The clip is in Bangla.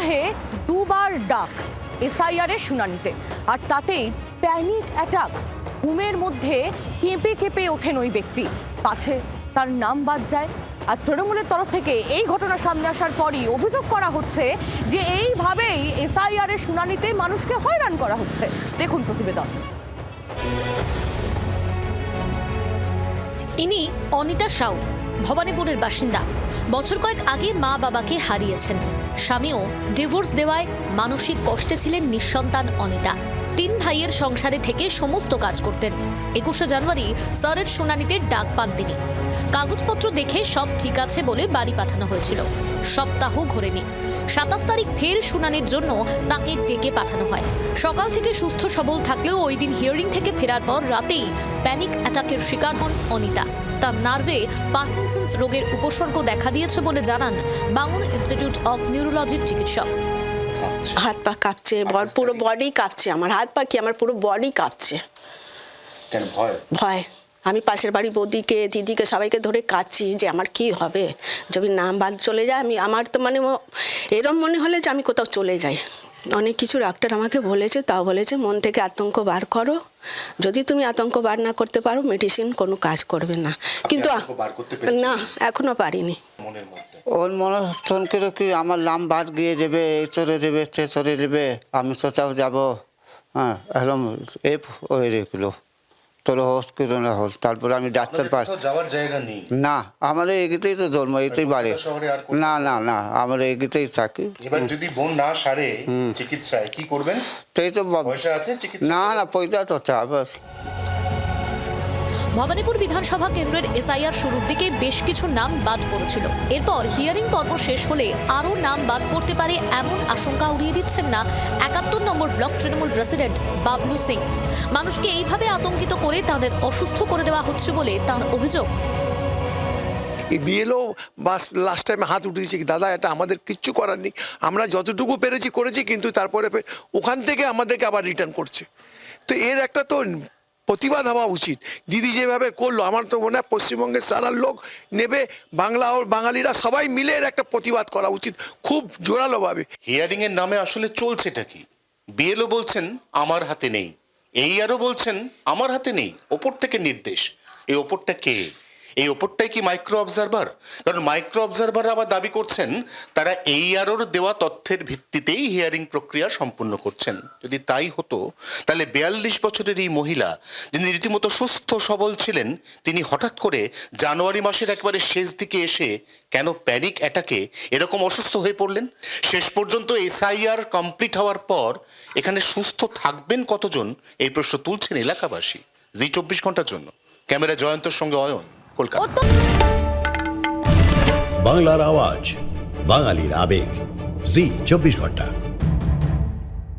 সপ্তাহে দুবার ডাক এসআইআর এর শুনানিতে, আর তাতেই প্যানিক অ্যাটাক। ঘুমের মধ্যে কেঁপে কেঁপে ওঠেন ওই ব্যক্তি, পাছে তার নাম বাদ যায়। আর তৃণমূলের তরফ থেকে এই ঘটনা সামনে আসার পরই অভিযোগ করা হচ্ছে যে এইভাবেই এসআইআর এর শুনানিতে মানুষকে হয়রান করা হচ্ছে। দেখুন প্রতিবেদন। ইনি অনিতা সাউ, ভবানীপুরের বাসিন্দা। বছর কয়েক আগে মা বাবাকে হারিয়েছেন। স্বামীও ডিভোর্স দেওয়ায় মানসিক কষ্টে ছিলেন নিঃসন্তান অনিতা। 3 ভাইয়ের সংসারে থেকে সমস্ত কাজ করতেন। 21শে জানুয়ারি স্যারের শুনানিতে ডাক পান তিনি। কাগজপত্র দেখে সব ঠিক আছে বলে বাড়ি পাঠানো হয়েছিল। সপ্তাহ ঘোরেনি। 27 তারিখ ফের শুনানির জন্য তাকে ডেকে পাঠানো হয়। সকাল থেকে সুস্থ সবল থাকলেও ওই দিন হিয়ারিং থেকে ফেরার পর রাতেই প্যানিক অ্যাটাকের শিকার হন অনিতা। তার নার্ভে পার্কিনসন্স রোগের উপসর্গ দেখা দিয়েছে বলে জানান বাঙুর ইনস্টিটিউট অফ নিউরোলজির চিকিৎসক। হাত পা কাঁপছে, পুরো বডি কাঁপছে। আমার হাত পা কি, আমার পুরো বডি কাঁপছে। কেন? ভয়। আমি পাশের বাড়ি বৌদিকে, দিদিকে, সবাইকে ধরে কাঁদছি যে আমার কি হবে যদি নাম বাদ চলে যায়। আমার তো মানে এরম মনে হলে যে আমি কোথাও চলে যাই। অনেক কিছু ডাক্তার আমাকে বলেছে, তাও বলেছে মন থেকে আতঙ্ক বার করো। যদি তুমি আতঙ্ক বার না করতে পারো মেডিসিন কোনো কাজ করবে না। কিন্তু না, এখনো পারিনি। ওর মনে হচ্ছে কি আমার নাম বাদ গিয়ে যাবে, এই চলে যাবে, সে চলে যাবে, আমি কোথাও যাবো। হ্যাঁ, এরকম হয়ে রেখেছিল। তোর হসপিটাল না হল, তারপরে আমি ডাক্তার পাই যাওয়ার জায়গা নেই। না, আমাদের এগিতেই তো জন্ম, এতেই বাড়ে। না না না, আমরা এগিতেই থাকি। এবার যদি বোন না সারে চিকিৎসায় কি করবেন? তাই তো পয়সা আছে চিকিৎসা? না না, পয়সা তো চাপ। ভবানীপুর বিধানসভা কেন্দ্রের এসআইআর শুরুর দিকে বেশ কিছু নাম বাদ পড়েছিল। এরপর হিয়ারিং পর্ব শেষ হলে আরও নাম বাদ পড়তে পারে এমন আশঙ্কা উড়িয়ে দিচ্ছেন না 71 নম্বর ব্লক তৃণমূল প্রেসিডেন্ট বাবলু সিং। মানুষকে এইভাবে আতঙ্কিত করে তাদের অসুস্থ করে দেওয়া হচ্ছে বলে তার অভিযোগ। বিএলও বাস লাস্ট টাইমে হাত উঠে দিয়েছে কি দাদা, এটা আমাদের কিচ্ছু করার নেই, আমরা যতটুকু পেরেছি করেছি, কিন্তু তারপরে ওখান থেকে আমাদেরকে আবার রিটার্ন করছে। তো এর একটা তো প্রতিবাদ হওয়া উচিত। দিদি যেভাবে করলো, আমার তো মনে হয় পশ্চিমবঙ্গের সারা লোক নেবে, বাংলা ও বাঙালিরা সবাই মিলে এর একটা প্রতিবাদ করা উচিত, খুব জোরালোভাবে। হিয়ারিং এর নামে আসলে চলছেটা কি? বিএলও বলছেন আমার হাতে নেই, এইআরও বলছেন আমার হাতে নেই, ওপর থেকে নির্দেশ। এই ওপরটা কে? এই ওপরটাই কি মাইক্রো অবজারভার? কারণ মাইক্রো অবজারভার আবার দাবি করছেন তারা এইআরওর দেওয়া তথ্যের ভিত্তিতেই হিয়ারিং প্রক্রিয়া সম্পূর্ণ করছেন। যদি তাই হতো তাহলে 42 বছরের এই মহিলা, যিনি রীতিমতো সুস্থ সবল ছিলেন, তিনি হঠাৎ করে জানুয়ারি মাসের একেবারে শেষ দিকে এসে কেন প্যানিক অ্যাটাকে এরকম অসুস্থ হয়ে পড়লেন? শেষ পর্যন্ত এসআইআর কমপ্লিট হওয়ার পর এখানে সুস্থ থাকবেন কতজন, এই প্রশ্ন তুলছেন এলাকাবাসী। জি 24 ঘন্টার জন্য ক্যামেরা জয়ন্তর সঙ্গে অয়ন, কলকাতা। বাংলার আওয়াজ, বাঙালির আবেগ, জি 24 ঘন্টা।